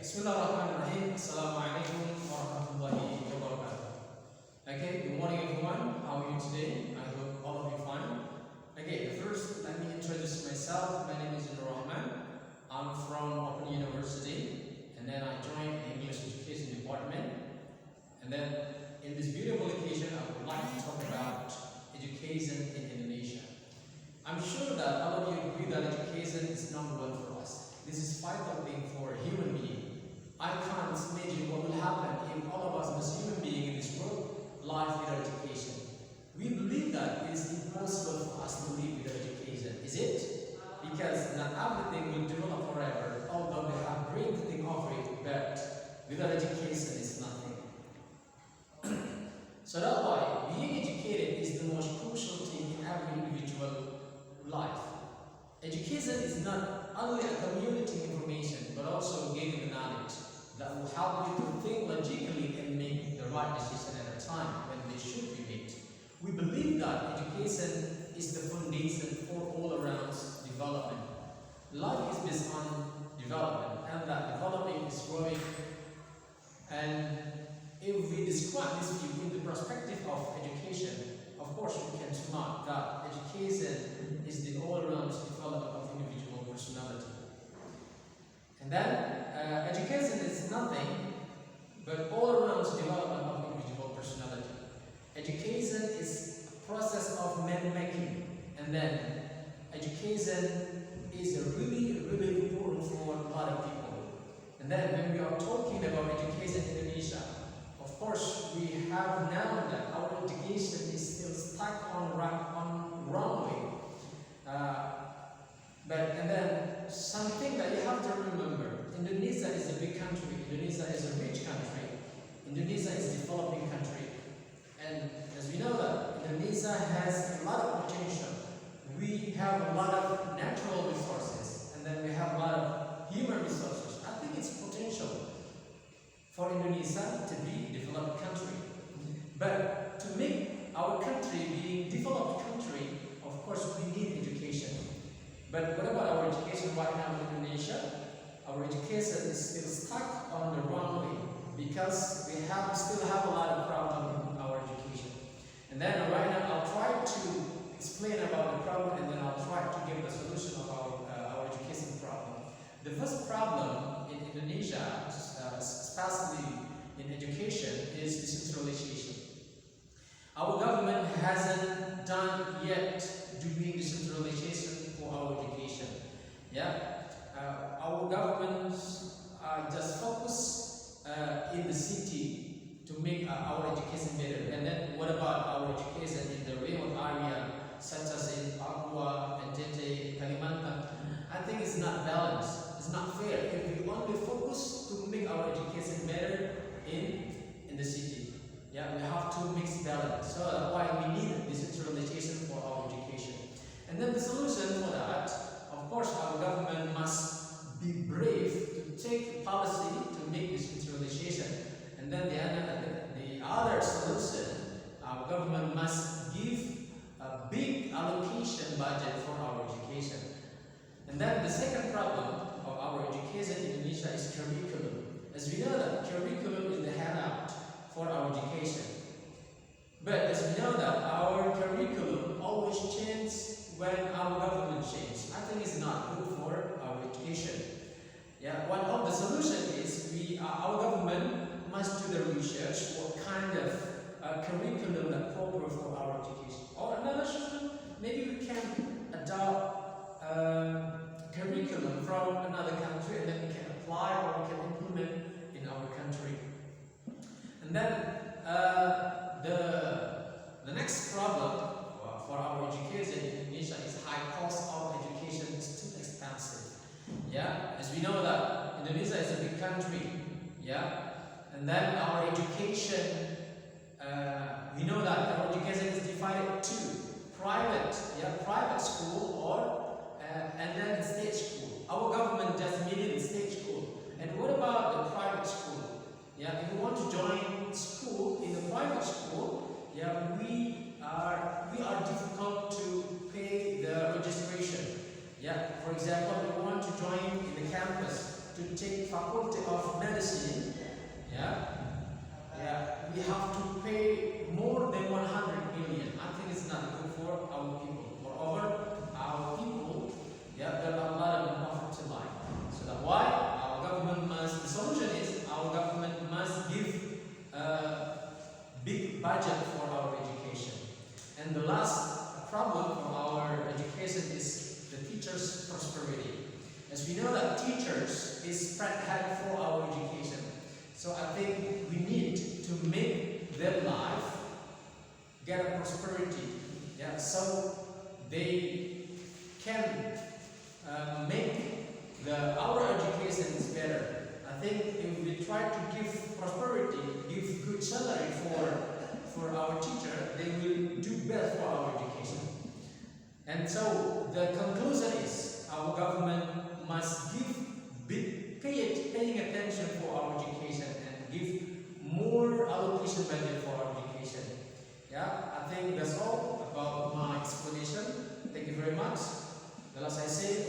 Bismillahirrahmanirrahim. Assalamualaikum warahmatullahi wabarakatuh. Okay, good morning everyone. How are you today? I hope all of you fine. Okay, first let me introduce myself. My name is Rahman. I'm from Open University, and then I joined the English Education Department. And then in this beautiful occasion, I would like to talk about education in Indonesia. I'm sure that all of you agree that education is number one for us. This is vital thing for a human being. I can't imagine what will happen if all of us as human beings in this world live without education. We believe that it is impossible for us to live without education. Is it? Because not everything will develop forever, although we have great to think of it, but without education is nothing. So that's why being educated is the most crucial thing in every individual life. Education is not only a community information, but also gaining the knowledge that will help you to think logically and make the right decision at a time when they should be made. We believe that education is the foundation for all around development. Life is based on development, and that development is growing. And if we describe this view in the perspective of education, of course we can remark that education is the all-around development of individual personality. And then education is nothing but all-around development of individual personality. Education is a process of man-making, and then education is really important for a lot of people. And then when we are talking about education in Indonesia, of course we have known that our education is still stuck on wrong way. And then something that you have to remember, Indonesia is a big country, Indonesia is a rich country, Indonesia is a developing country. And as we know that Indonesia has a lot of potential. We have a lot of natural resources, and then we have a lot of human resources. I think it's potential for Indonesia to be a developed country. But to make our country be a developed country, of course we need education. But what about our education right now in Indonesia? Our education is still stuck on the wrong way because we still have a lot of problems in our education. And then right now I'll try to explain about the problem, and then I'll try to give the solution of our education problem. The first problem in Indonesia, especially in education, is decentralization. Our government hasn't done yet doing decentralization for our education. Our government just focus in the city to make our education better. And then what about our education in the remote area, such as in Papua, NTT, Kalimantan? I think it's not balanced. It's not fair if we only focus to make our education better in the city. We have to mix balance. So that's why we need decentralization for our education. And then the solution for that, of course, our government must be brave to take policy to make decentralization. And then the other solution, our government must give a big allocation budget for our education. And then the second problem of our education in Indonesia is curriculum. As we know that curriculum is the handout for our education. But as we know that our curriculum always changes when our government changes. I think it's not good for our education. One of the solution is our government must do the research what kind of curriculum that proper for our education. Or another solution, maybe we can adopt curriculum from another country, and then we can apply or we can implement in our country. And then the next problem for our education in Indonesia is high cost of education is too expensive. As we know that Indonesia is a big country. And then our education, we know that our education is divided to private school and then state school. Our government just made it state school. And what about the private school? If you want to join school in the private school, we are difficult to pay the registration. For example, if you want to join in the campus, to take faculty of medicine, yeah, we have to pay more than 100 million. I think it's not good for our people. Moreover, our people, there are a lot of poverty line. So that's why our government must, the solution is our government must give a big budget for our education. And the last problem for our education is the teachers' prosperity. As we know that teachers is spread head for our education. So I think we need to make their life get a prosperity, yeah, so they can make our education is better. I think if we try to give prosperity, give good salary for our teacher, they will do better for our education. And so the conclusion is our government must paying attention for our education and give more allocation budget for our education. Yeah, I think that's all about my explanation. Thank you very much. The last I say,